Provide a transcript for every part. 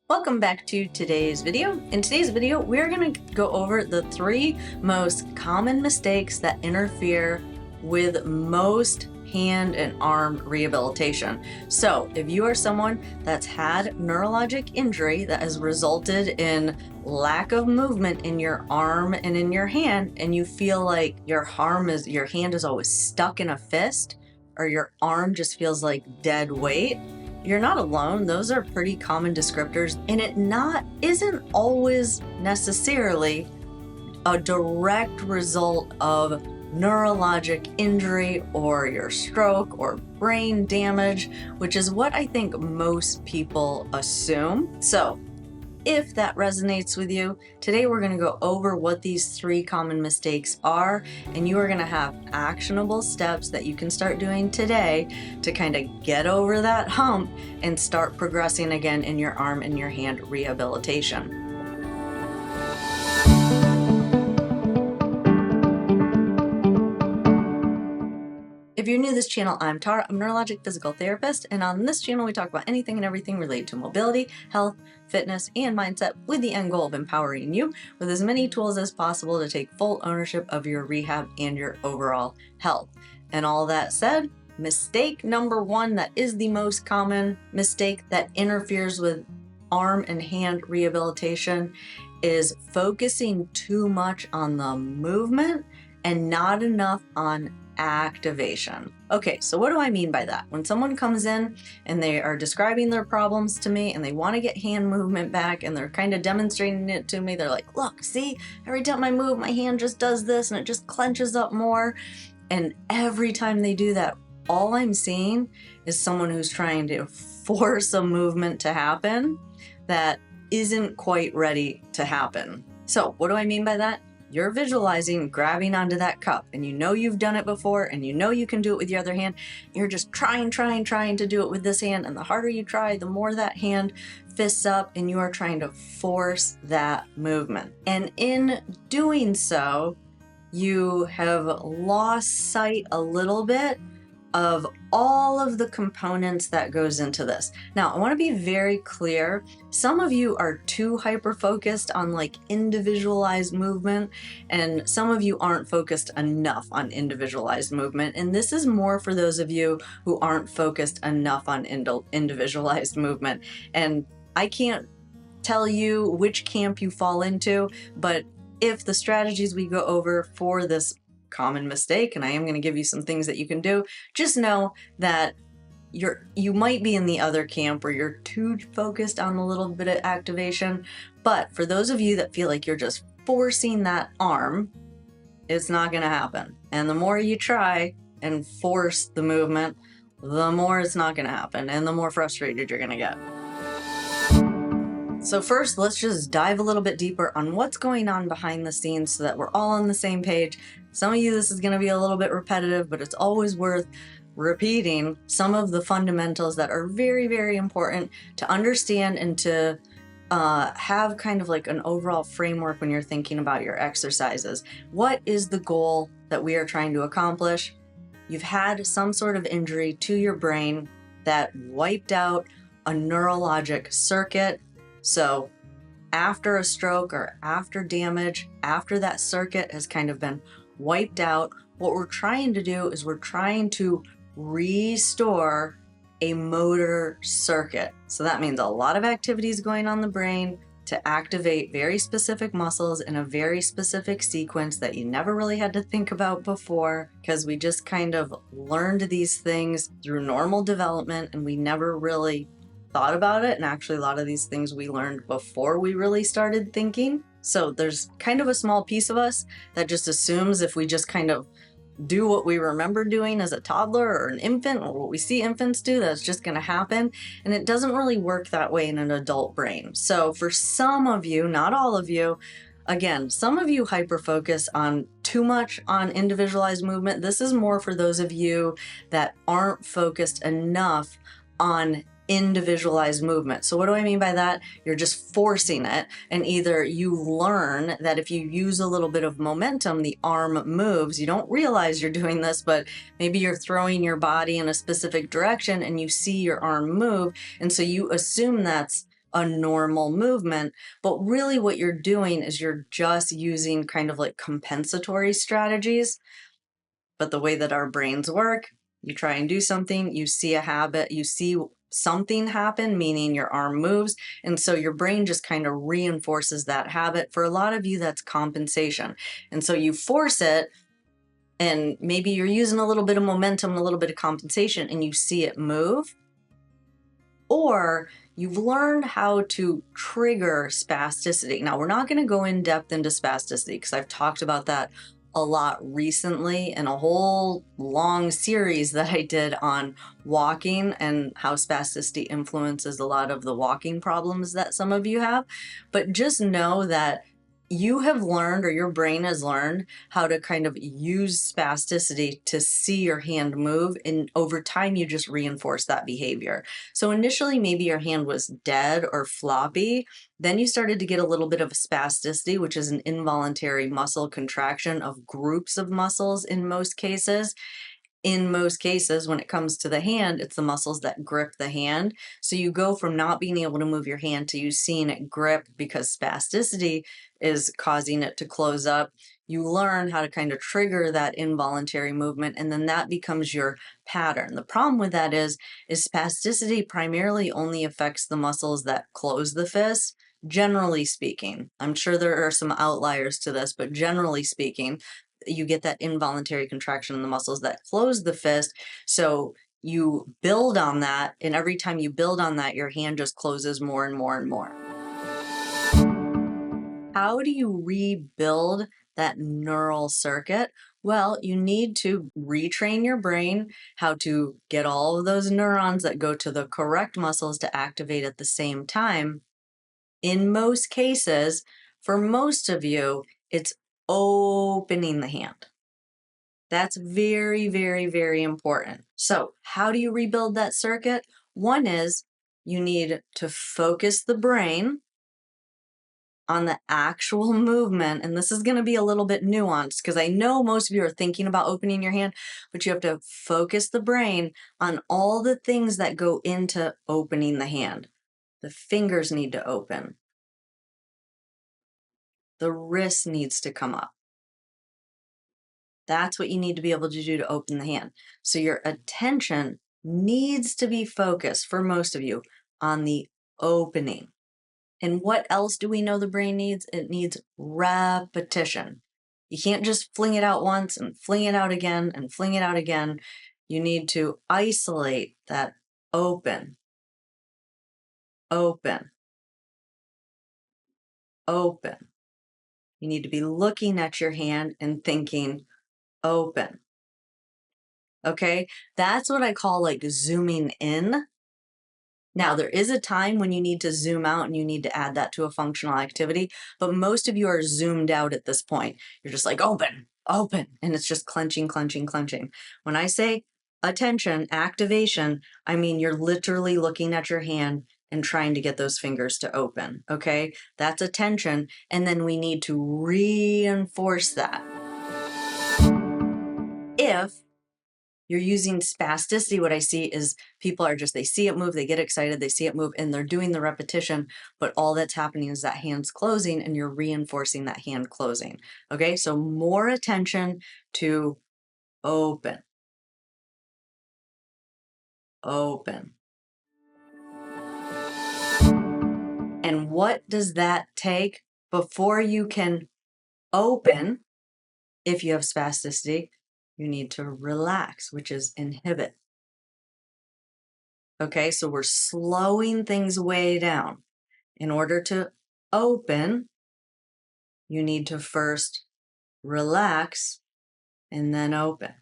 Welcome back to today's video. In today's video, we're going to go over the 3 most common mistakes that interfere with most hand and arm rehabilitation. So if you are someone that's had neurologic injury that has resulted in lack of movement in your arm and in your hand, and you feel like your hand is always stuck in a fist, or your arm just feels like dead weight, you're not alone. Those are pretty common descriptors, and it isn't always necessarily a direct result of neurologic injury or your stroke or brain damage, which is what I think most people assume. So if that resonates with you, today we're going to go over what these 3 common mistakes are, and you are going to have actionable steps that you can start doing today to kind of get over that hump and start progressing again in your arm and your hand rehabilitation. If you're new to this channel, I'm Tara. I'm a neurologic physical therapist, and on this channel we talk about anything and everything related to mobility, health, fitness, and mindset, with the end goal of empowering you with as many tools as possible to take full ownership of your rehab and your overall health. And all that said, mistake number 1, that is the most common mistake that interferes with arm and hand rehabilitation, is focusing too much on the movement and not enough on activation. Okay, so what do I mean by that? When someone comes in and they are describing their problems to me and they want to get hand movement back and they're kind of demonstrating it to me, they're like, look, see, every time I move, my hand just does this and it just clenches up more. And every time they do that, all I'm seeing is someone who's trying to force a movement to happen that isn't quite ready to happen. So what do I mean by that? You're visualizing grabbing onto that cup, and you know you've done it before, and you know you can do it with the other hand. You're just trying to do it with this hand, and the harder you try, the more that hand fists up, and you are trying to force that movement. And in doing so, you have lost sight a little bit of all of the components that goes into this. Now, I want to be very clear. Some of you are too hyper-focused on like individualized movement, and some of you aren't focused enough on individualized movement. And this is more for those of you who aren't focused enough on individualized movement. And I can't tell you which camp you fall into, but if the strategies we go over for this common mistake, and I am going to give you some things that you can do, just know that you might be in the other camp where you're too focused on a little bit of activation. But for those of you that feel like you're just forcing that arm, it's not going to happen. And the more you try and force the movement, the more it's not going to happen, and the more frustrated you're going to get. So first, let's just dive a little bit deeper on what's going on behind the scenes so that we're all on the same page. Some of you, this is going to be a little bit repetitive, but it's always worth repeating some of the fundamentals that are very, very important to understand and to have kind of like an overall framework when you're thinking about your exercises. What is the goal that we are trying to accomplish? You've had some sort of injury to your brain that wiped out a neurologic circuit. So after a stroke or after damage, after that circuit has kind of been wiped out, what we're trying to do is we're trying to restore a motor circuit. So that means a lot of activities going on in the brain to activate very specific muscles in a very specific sequence that you never really had to think about before, because we just kind of learned these things through normal development and we never really thought about it. And actually a lot of these things we learned before we really started thinking. So there's kind of a small piece of us that just assumes if we just kind of do what we remember doing as a toddler or an infant, or what we see infants do, that's just going to happen. And it doesn't really work that way in an adult brain. So for some of you, not all of you, again, some of you hyper-focus on too much on individualized movement. This is more for those of you that aren't focused enough on individualized movement. So what do I mean by that? You're just forcing it, and either you learn that if you use a little bit of momentum, the arm moves. You don't realize you're doing this, but maybe you're throwing your body in a specific direction and you see your arm move, and so you assume that's a normal movement. But really what you're doing is you're just using kind of like compensatory strategies. But the way that our brains work, you try and do something, you see a habit, you see something happen, meaning your arm moves. And so your brain just kind of reinforces that habit. For a lot of you, that's compensation. And so you force it, and maybe you're using a little bit of momentum, a little bit of compensation, and you see it move. Or you've learned how to trigger spasticity. Now, we're not going to go in depth into spasticity because I've talked about that a lot recently in a whole long series that I did on walking and how spasticity influences a lot of the walking problems that some of you have. But just know that you have learned, or your brain has learned, how to kind of use spasticity to see your hand move. And over time, you just reinforce that behavior. So initially, maybe your hand was dead or floppy. Then you started to get a little bit of spasticity, which is an involuntary muscle contraction of groups of muscles in most cases. In most cases, when it comes to the hand, it's the muscles that grip the hand. So you go from not being able to move your hand to you seeing it grip because spasticity is causing it to close up. You learn how to kind of trigger that involuntary movement, and then that becomes your pattern. The problem with that is spasticity primarily only affects the muscles that close the fist. Generally speaking, I'm sure there are some outliers to this, but generally speaking, you get that involuntary contraction in the muscles that close the fist. So you build on that, and every time you build on that, your hand just closes more and more and more. How do you rebuild that neural circuit? Well, you need to retrain your brain how to get all of those neurons that go to the correct muscles to activate at the same time. In most cases, for most of you, it's opening the hand. That's very, very, very important. So how do you rebuild that circuit? One is you need to focus the brain on the actual movement. And this is going to be a little bit nuanced because I know most of you are thinking about opening your hand, but you have to focus the brain on all the things that go into opening the hand. The fingers need to open. The wrist needs to come up. That's what you need to be able to do to open the hand. So your attention needs to be focused, for most of you, on the opening. And what else do we know the brain needs? It needs repetition. You can't just fling it out once and fling it out again and fling it out again. You need to isolate that open, open, open. You need to be looking at your hand and thinking open. Okay, that's what I call like zooming in. Now, there is a time when you need to zoom out and you need to add that to a functional activity, but most of you are zoomed out at this point. You're just like open, open, and it's just clenching, clenching, clenching. When I say attention, activation, I mean you're literally looking at your hand and trying to get those fingers to open, okay? That's attention, and then we need to reinforce that. If you're using spasticity, what I see is people are just, they see it move, they get excited, they see it move, and they're doing the repetition, but all that's happening is that hand's closing and you're reinforcing that hand closing. Okay, so more attention to open, open. And what does that take before you can open? If you have spasticity, you need to relax, which is inhibit. Okay, so we're slowing things way down. In order to open, you need to first relax and then open.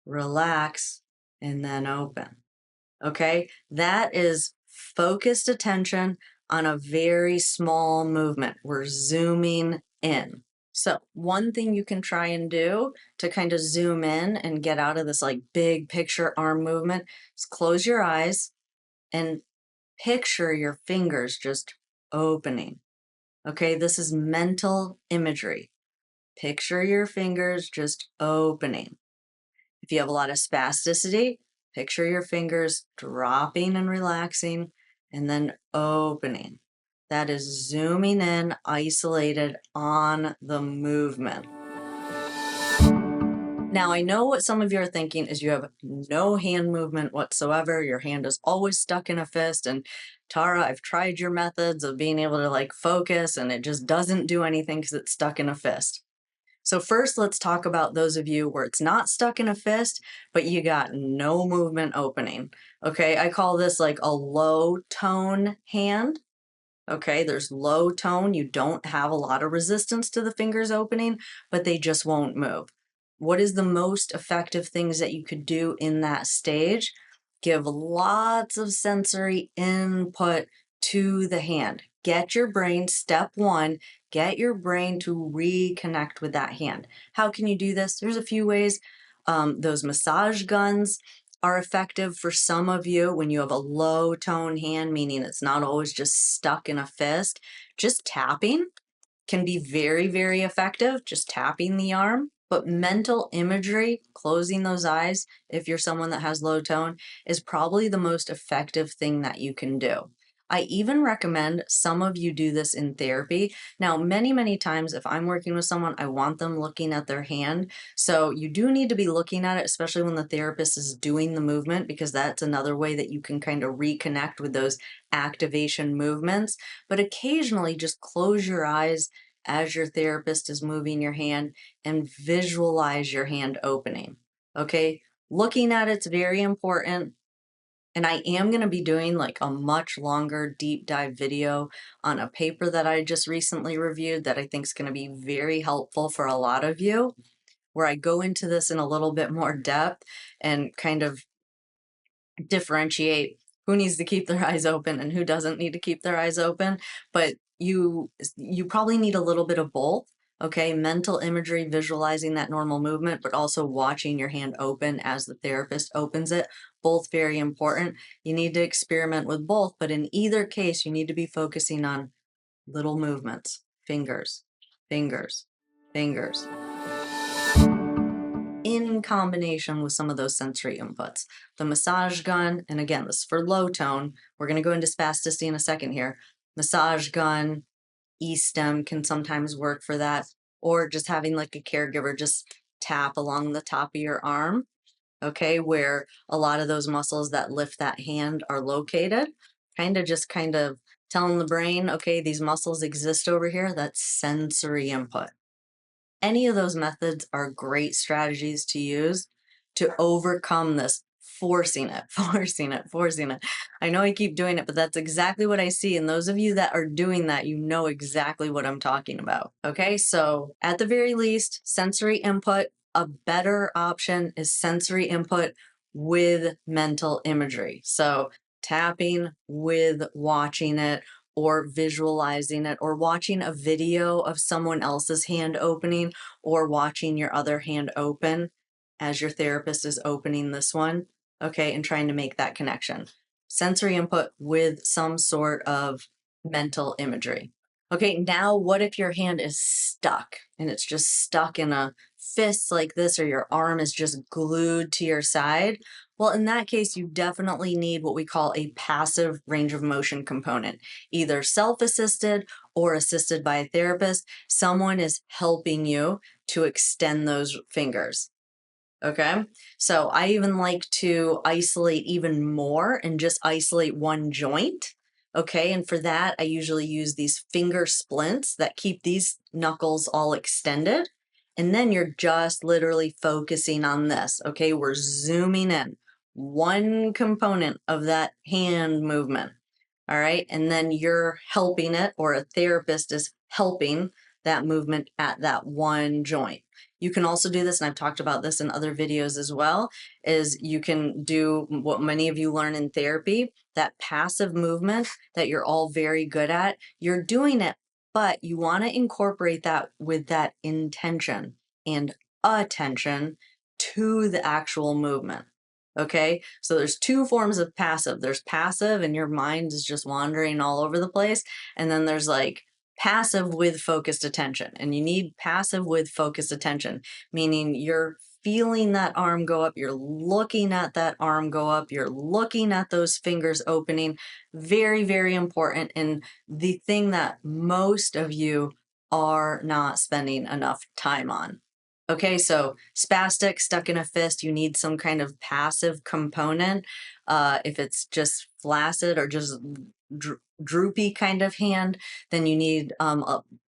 Relax and then open. Okay, that is focused attention on a very small movement. We're zooming in. So one thing you can try and do to kind of zoom in and get out of this like big picture arm movement is close your eyes and picture your fingers just opening. Okay, this is mental imagery. Picture your fingers just opening. If you have a lot of spasticity, picture your fingers dropping and relaxing. and then opening. That is zooming in, isolated on the movement. Now, I know what some of you are thinking is you have no hand movement whatsoever. Your hand is always stuck in a fist. And Tara, I've tried your methods of being able to like focus and it just doesn't do anything because it's stuck in a fist. So first, let's talk about those of you where it's not stuck in a fist, but you got no movement opening. Okay, I call this like a low tone hand. Okay, there's low tone. You don't have a lot of resistance to the fingers opening, but they just won't move. What is the most effective things that you could do in that stage? Give lots of sensory input to the hand. Get your brain, step one, get your brain to reconnect with that hand. How can you do this? There's a few ways. Those massage guns are effective for some of you when you have a low tone hand, meaning it's not always just stuck in a fist. Just tapping can be very, very effective, just tapping the arm. But mental imagery, closing those eyes, if you're someone that has low tone, is probably the most effective thing that you can do. I even recommend some of you do this in therapy. Now, many, many times, if I'm working with someone, I want them looking at their hand. So you do need to be looking at it, especially when the therapist is doing the movement, because that's another way that you can kind of reconnect with those activation movements. But occasionally, just close your eyes as your therapist is moving your hand and visualize your hand opening. Okay. Looking at it's very important. And I am going to be doing like a much longer deep dive video on a paper that I just recently reviewed that I think is going to be very helpful for a lot of you, where I go into this in a little bit more depth and kind of differentiate who needs to keep their eyes open and who doesn't need to keep their eyes open. But you probably need a little bit of both. Okay, mental imagery, visualizing that normal movement, but also watching your hand open as the therapist opens it. Both very important. You need to experiment with both, but in either case, you need to be focusing on little movements, fingers, fingers, fingers, in combination with some of those sensory inputs. The massage gun, and again, this is for low tone. We're going to go into spasticity in a second here. Massage gun, E-stem can sometimes work for that, or just having like a caregiver just tap along the top of your arm, okay, where a lot of those muscles that lift that hand are located. Kind of telling the brain, okay, these muscles exist over here. That's sensory input. Any of those methods are great strategies to use to overcome this forcing it, forcing it, forcing it. I know I keep doing it, but that's exactly what I see. And those of you that are doing that, you know exactly what I'm talking about. Okay, so at the very least, sensory input, a better option is sensory input with mental imagery. So tapping with watching it, or visualizing it, or watching a video of someone else's hand opening, or watching your other hand open as your therapist is opening this one, okay, and trying to make that connection. Sensory input with some sort of mental imagery. Okay, now what if your hand is stuck and it's just stuck in a fist like this, or your arm is just glued to your side? Well, in that case, you definitely need what we call a passive range of motion component, either self-assisted or assisted by a therapist. Someone is helping you to extend those fingers. Okay, so I even like to isolate even more and just isolate one joint. Okay, and for that, I usually use these finger splints that keep these knuckles all extended. And then you're just literally focusing on this. Okay, we're zooming in one component of that hand movement. All right, and then you're helping it, or a therapist is helping that movement at that one joint. You can also do this, and I've talked about this in other videos as well, is you can do what many of you learn in therapy, that passive movement that you're all very good at. You're doing it, but you want to incorporate that with that intention and attention to the actual movement. Okay, so there's two forms of passive. There's passive, and your mind is just wandering all over the place. And then there's like passive with focused attention. And you need passive with focused attention, meaning you're feeling that arm go up, you're looking at that arm go up, you're looking at those fingers opening. Very, very important. And the thing that most of you are not spending enough time on. Okay, so spastic, stuck in a fist, you need some kind of passive component. If it's just flaccid or just droopy kind of hand, then you need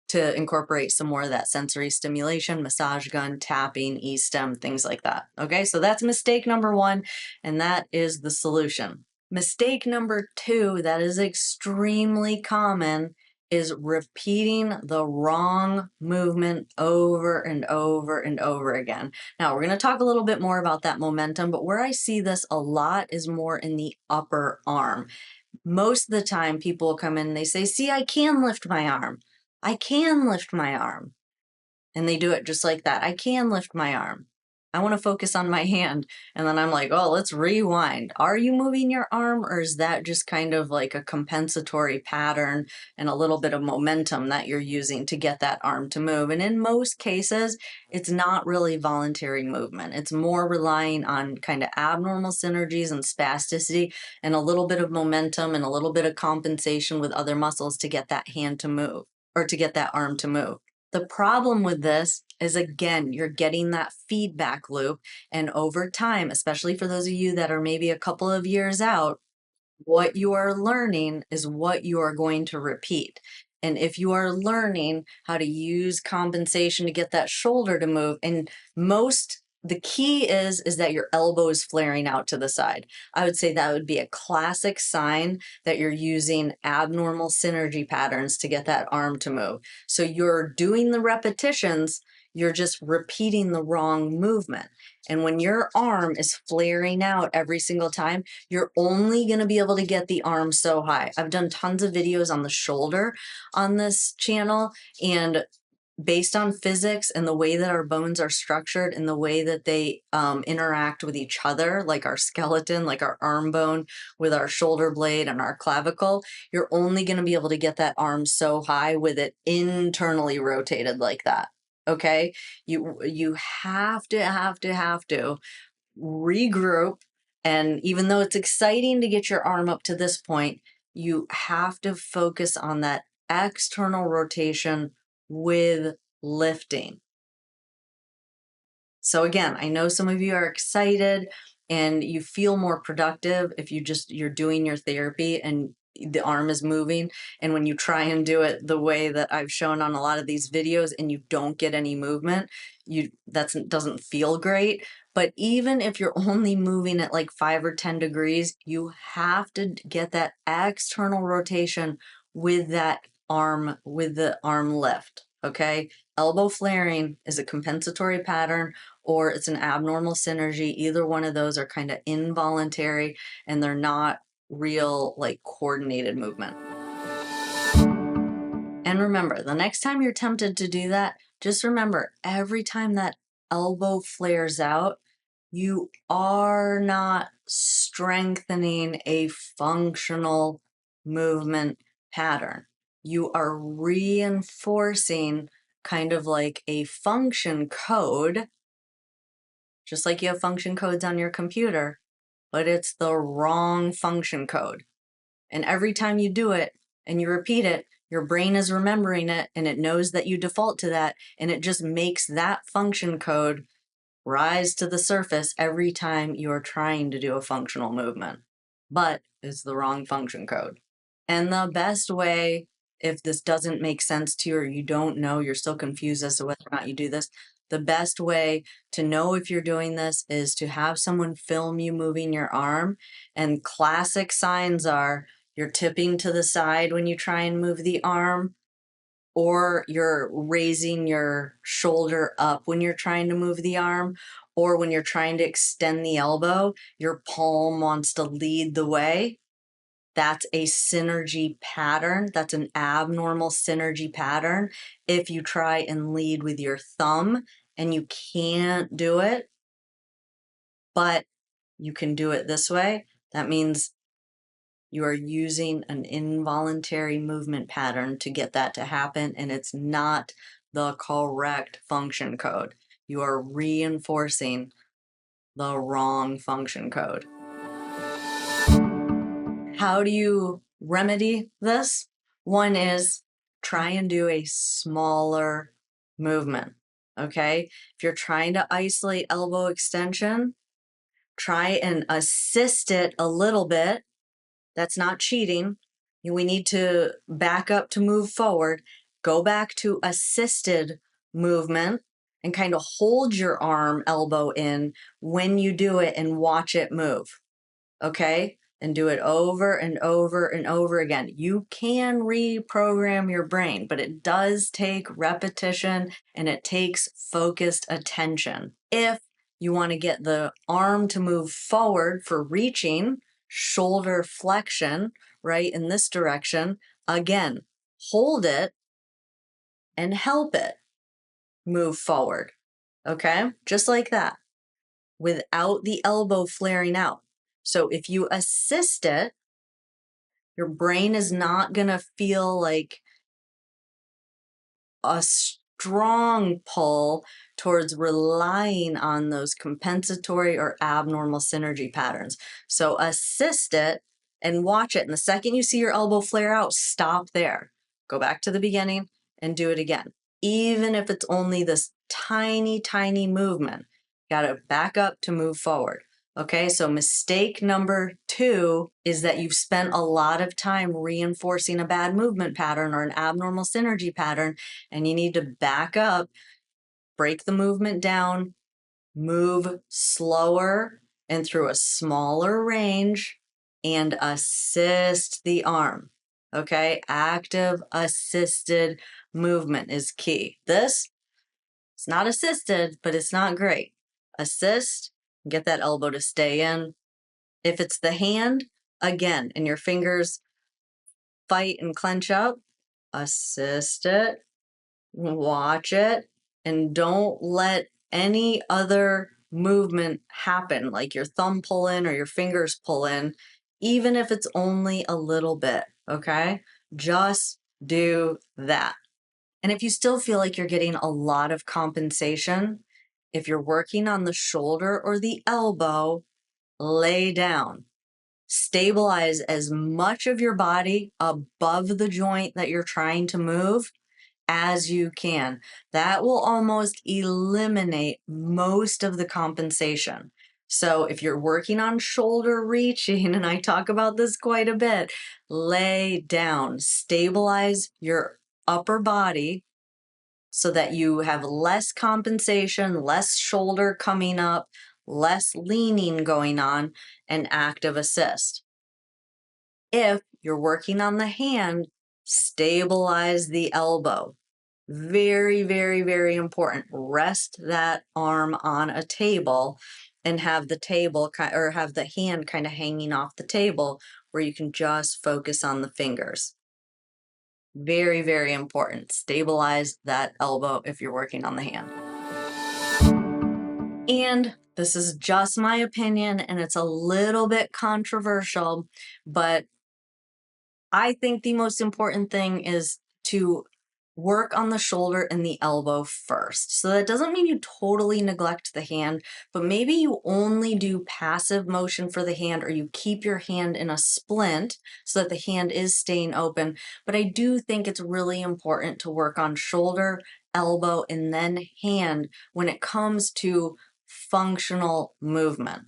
to incorporate some more of that sensory stimulation, massage gun, tapping, e-stem, things like that. Okay, so that's mistake number one, and that is the solution. Mistake number two, that is extremely common, is repeating the wrong movement over and over and over again. Now, we're going to talk a little bit more about that momentum, but where I see this a lot is more in the upper arm. Most of the time, people come in and they say, see, I can lift my arm. I can lift my arm. And they do it just like that. I can lift my arm. I want to focus on my hand. And then I'm like, oh, let's rewind. Are you moving your arm, or is that just kind of like a compensatory pattern and a little bit of momentum that you're using to get that arm to move? And in most cases, it's not really voluntary movement. It's more relying on kind of abnormal synergies and spasticity and a little bit of momentum and a little bit of compensation with other muscles to get that hand to move, or to get that arm to move. The problem with this is, again, you're getting that feedback loop. And over time, especially for those of you that are maybe a couple of years out, what you are learning is what you are going to repeat. And if you are learning how to use compensation to get that shoulder to move, and the key is that your elbow is flaring out to the side. I would say that would be a classic sign that you're using abnormal synergy patterns to get that arm to move. So you're doing the repetitions, you're just repeating the wrong movement. And when your arm is flaring out every single time, you're only going to be able to get the arm so high. I've done tons of videos on the shoulder on this channel, and based on physics and the way that our bones are structured and the way that they interact with each other, like our skeleton, like our arm bone with our shoulder blade and our clavicle, you're only going to be able to get that arm so high with it internally rotated like that. Okay, you have to regroup. And even though it's exciting to get your arm up to this point, you have to focus on that external rotation with lifting. So again, I know some of you are excited and you feel more productive if you're doing your therapy and the arm is moving. And when you try and do it the way that I've shown on a lot of these videos and you don't get any movement, that doesn't feel great. But even if you're only moving at like 5 or 10 degrees, you have to get that external rotation with the arm lift. Okay. Elbow flaring is a compensatory pattern, or it's an abnormal synergy. Either one of those are kind of involuntary and they're not real, like, coordinated movement. And remember, the next time you're tempted to do that, just remember, every time that elbow flares out, you are not strengthening a functional movement pattern. You are reinforcing kind of like a function code, just like you have function codes on your computer, but it's the wrong function code. And every time you do it and you repeat it, your brain is remembering it and it knows that you default to that, and it just makes that function code rise to the surface every time you're trying to do a functional movement. But it's the wrong function code. And the best way, if this doesn't make sense to you or you don't know, you're still confused as to whether or not you do this, the best way to know if you're doing this is to have someone film you moving your arm. And classic signs are you're tipping to the side when you try and move the arm, or you're raising your shoulder up when you're trying to move the arm, or when you're trying to extend the elbow, your palm wants to lead the way. That's a synergy pattern. That's an abnormal synergy pattern. If you try and lead with your thumb and you can't do it, but you can do it this way, that means you are using an involuntary movement pattern to get that to happen, and it's not the correct function code. you are reinforcing the wrong function code. How do you remedy this? One is try and do a smaller movement, okay? If you're trying to isolate elbow extension, try and assist it a little bit. That's not cheating. We need to back up to move forward. Go back to assisted movement and kind of hold your arm elbow in when you do it and watch it move. Okay? And do it over and over and over again. You can reprogram your brain, but it does take repetition and it takes focused attention. If you want to get the arm to move forward for reaching, shoulder flexion, right, in this direction, again, hold it and help it move forward. Okay? Just like that, without the elbow flaring out. So if you assist it, your brain is not going to feel like a strong pull towards relying on those compensatory or abnormal synergy patterns. So assist it and watch it. And the second you see your elbow flare out, stop there. Go back to the beginning and do it again. Even if it's only this tiny, tiny movement, got to back up to move forward. Okay, so mistake number 2 is that you've spent a lot of time reinforcing a bad movement pattern or an abnormal synergy pattern, and you need to back up, break the movement down, move slower and through a smaller range, and assist the arm. Okay, active assisted movement is key. This, it's not assisted, but it's not great. Assist, get that elbow to stay in. If it's the hand, again, and your fingers fight and clench up, assist it, watch it, and don't let any other movement happen, like your thumb pull in or your fingers pull in, even if it's only a little bit, okay? Just do that. And if you still feel like you're getting a lot of compensation, if you're working on the shoulder or the elbow, lay down. Stabilize as much of your body above the joint that you're trying to move as you can. That will almost eliminate most of the compensation. So if you're working on shoulder reaching, and I talk about this quite a bit, lay down, stabilize your upper body so that you have less compensation, less shoulder coming up, less leaning going on, and active assist. If you're working on the hand, stabilize the elbow. Very, very, very important. Rest that arm on a table and have the table or have the hand kind of hanging off the table where you can just focus on the fingers. Very, very important. Stabilize that elbow if you're working on the hand. And this is just my opinion, and it's a little bit controversial, but I think the most important thing is to work on the shoulder and the elbow first. So that doesn't mean you totally neglect the hand, but maybe you only do passive motion for the hand, or you keep your hand in a splint so that the hand is staying open. But I do think it's really important to work on shoulder, elbow, and then hand when it comes to functional movement.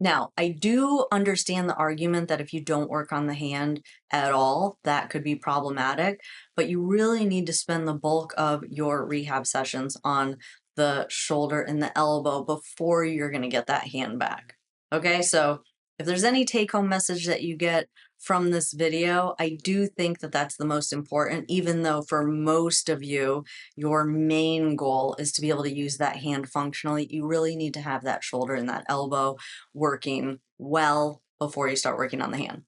Now, I do understand the argument that if you don't work on the hand at all, that could be problematic, but you really need to spend the bulk of your rehab sessions on the shoulder and the elbow before you're going to get that hand back. Okay, so if there's any take-home message that you get from this video, I do think that that's the most important, even though for most of you, your main goal is to be able to use that hand functionally. You really need to have that shoulder and that elbow working well before you start working on the hand.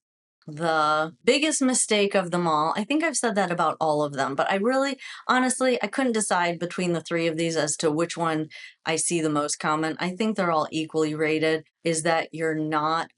The biggest mistake of them all, I think I've said that about all of them, but I really, honestly, I couldn't decide between the 3 of these as to which one I see the most common. I think they're all equally rated, is that you're not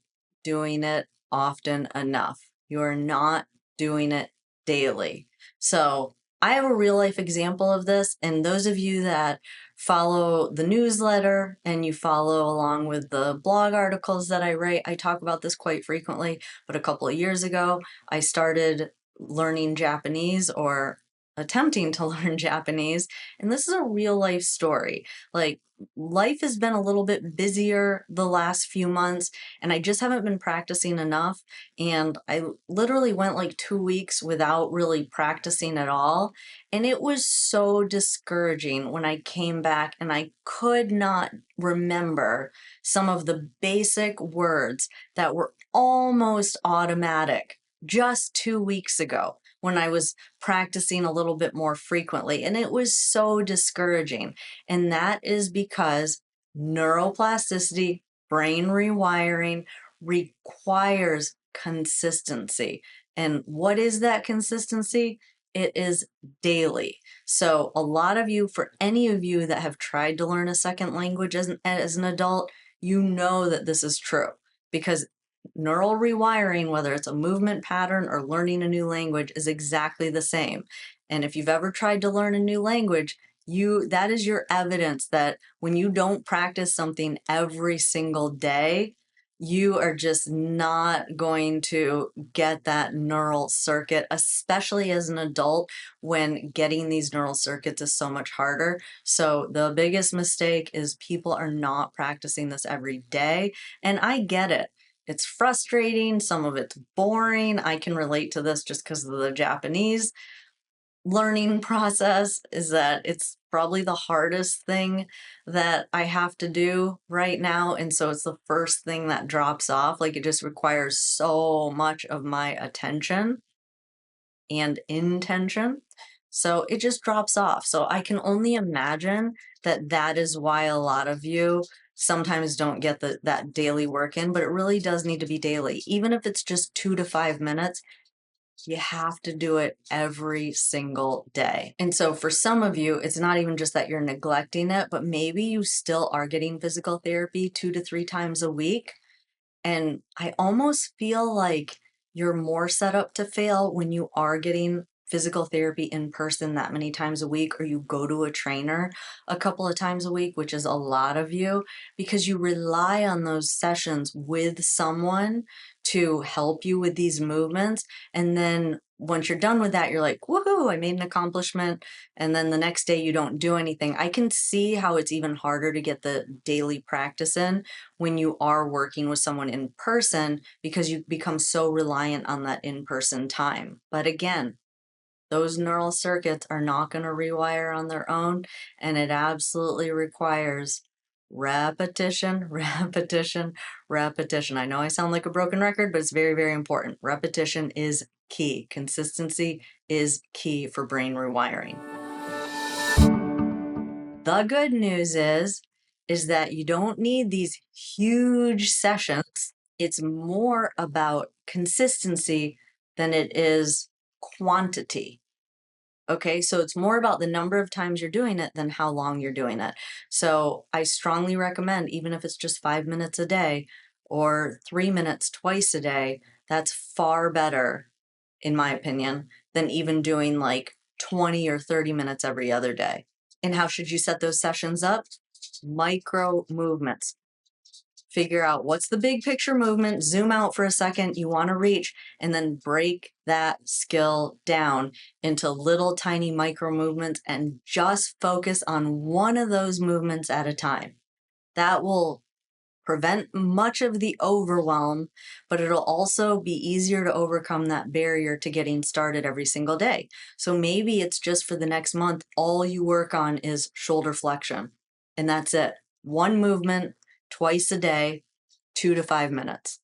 doing it often enough. You're not doing it daily. So I have a real life example of this, and those of you that follow the newsletter and you follow along with the blog articles that I write, I talk about this quite frequently. But a couple of years ago, I started learning Japanese, or attempting to learn Japanese. And this is a real life story. Like, life has been a little bit busier the last few months, and I just haven't been practicing enough. And I literally went like 2 weeks without really practicing at all. And it was so discouraging when I came back and I could not remember some of the basic words that were almost automatic just 2 weeks ago when I was practicing a little bit more frequently. And it was so discouraging. And that is because neuroplasticity, brain rewiring, requires consistency. And what is that consistency? It is daily. So, a lot of you, for any of you that have tried to learn a second language as an adult, you know that this is true, because neural rewiring, whether it's a movement pattern or learning a new language, is exactly the same. And if you've ever tried to learn a new language, that is your evidence that when you don't practice something every single day, you are just not going to get that neural circuit, especially as an adult, when getting these neural circuits is so much harder. So the biggest mistake is people are not practicing this every day. And I get it. It's frustrating. Some of it's boring. I can relate to this just because of the Japanese learning process, is that it's probably the hardest thing that I have to do right now. And so it's the first thing that drops off. Like, it just requires so much of my attention and intention. So it just drops off. So I can only imagine that that is why a lot of you sometimes don't get that daily work in, but it really does need to be daily. Even if it's just 2 to 5 minutes, you have to do it every single day. And so for some of you, it's not even just that you're neglecting it, but maybe you still are getting physical therapy 2 to 3 times a week. And I almost feel like you're more set up to fail when you are getting physical therapy in person that many times a week, or you go to a trainer a couple of times a week, which is a lot of you, because you rely on those sessions with someone to help you with these movements. And then once you're done with that, you're like, woohoo, I made an accomplishment. And then the next day you don't do anything. I can see how it's even harder to get the daily practice in when you are working with someone in person, because you become so reliant on that in-person time. But again, those neural circuits are not going to rewire on their own, and it absolutely requires repetition, repetition, repetition. I know I sound like a broken record, but it's very, very important. Repetition is key. Consistency is key for brain rewiring. The good news is that you don't need these huge sessions. It's more about consistency than it is quantity. Okay, so it's more about the number of times you're doing it than how long you're doing it. So I strongly recommend, even if it's just 5 minutes a day or 3 minutes twice a day, that's far better, in my opinion, than even doing like 20 or 30 minutes every other day. And how should you set those sessions up? Micro movements. Figure out what's the big picture movement, zoom out for a second, you want to reach, and then break that skill down into little tiny micro movements and just focus on one of those movements at a time. That will prevent much of the overwhelm, but it'll also be easier to overcome that barrier to getting started every single day. So maybe it's just for the next month, all you work on is shoulder flexion, and that's it. One movement twice a day, 2 to 5 minutes.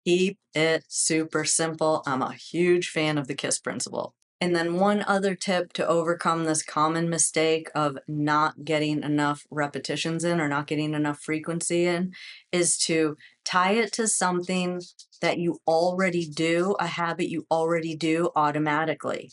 Keep it super simple. I'm a huge fan of the KISS principle. And then one other tip to overcome this common mistake of not getting enough repetitions in, or not getting enough frequency in, is to tie it to something that you already do, a habit you already do automatically.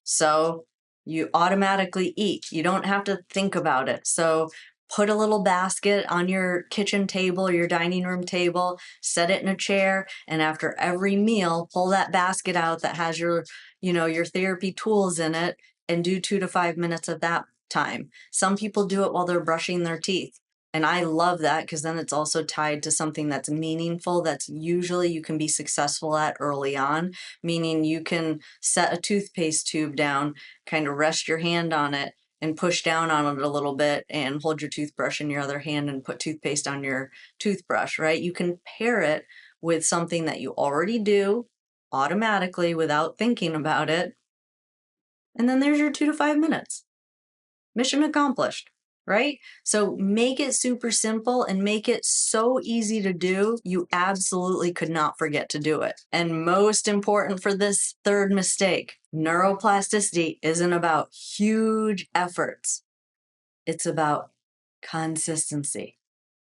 So you automatically eat. You don't have to think about it. So put a little basket on your kitchen table or your dining room table, set it in a chair, and after every meal, pull that basket out that has your therapy tools in it, and do 2 to 5 minutes of that time. Some people do it while they're brushing their teeth. And I love that because then it's also tied to something that's meaningful, that's usually you can be successful at early on, meaning you can set a toothpaste tube down, kind of rest your hand on it and push down on it a little bit and hold your toothbrush in your other hand and put toothpaste on your toothbrush, right? You can pair it with something that you already do automatically without thinking about it. And then there's your 2 to 5 minutes. Mission accomplished, right? So make it super simple and make it so easy to do, you absolutely could not forget to do it. And most important for this third mistake, neuroplasticity isn't about huge efforts. It's about consistency.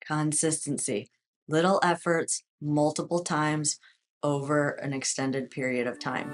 Consistency. Little efforts, multiple times over an extended period of time.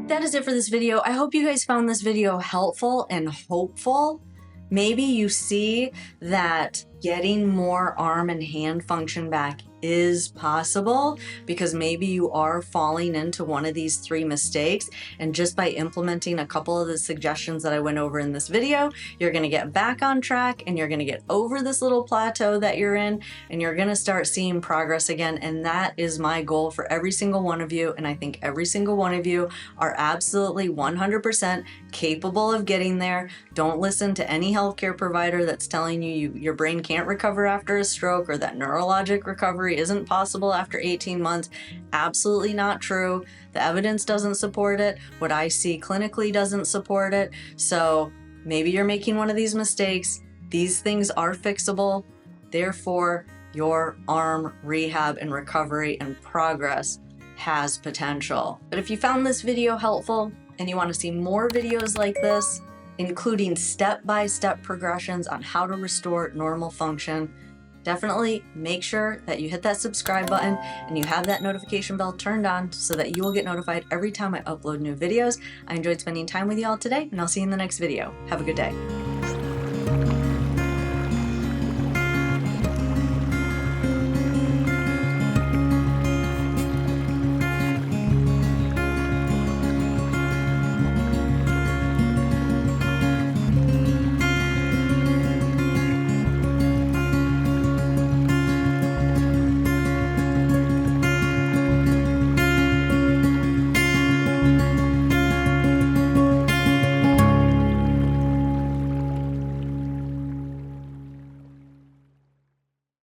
That is it for this video. I hope you guys found this video helpful and hopeful. Maybe you see that getting more arm and hand function back is possible because maybe you are falling into one of these 3 mistakes, and just by implementing a couple of the suggestions that I went over in this video, you're going to get back on track and you're going to get over this little plateau that you're in, and you're going to start seeing progress again. And that is my goal for every single one of you, and I think every single one of you are absolutely 100% capable of getting there. Don't listen to any healthcare provider that's telling you your brain can't recover after a stroke or that neurologic recovery isn't possible after 18 months. Absolutely not true. The evidence doesn't support it. What I see clinically doesn't support it. So maybe you're making one of these mistakes. These things are fixable. Therefore, your arm rehab and recovery and progress has potential. But if you found this video helpful and you want to see more videos like this, including step-by-step progressions on how to restore normal function, definitely make sure that you hit that subscribe button and you have that notification bell turned on so that you will get notified every time I upload new videos. I enjoyed spending time with you all today, and I'll see you in the next video. Have a good day.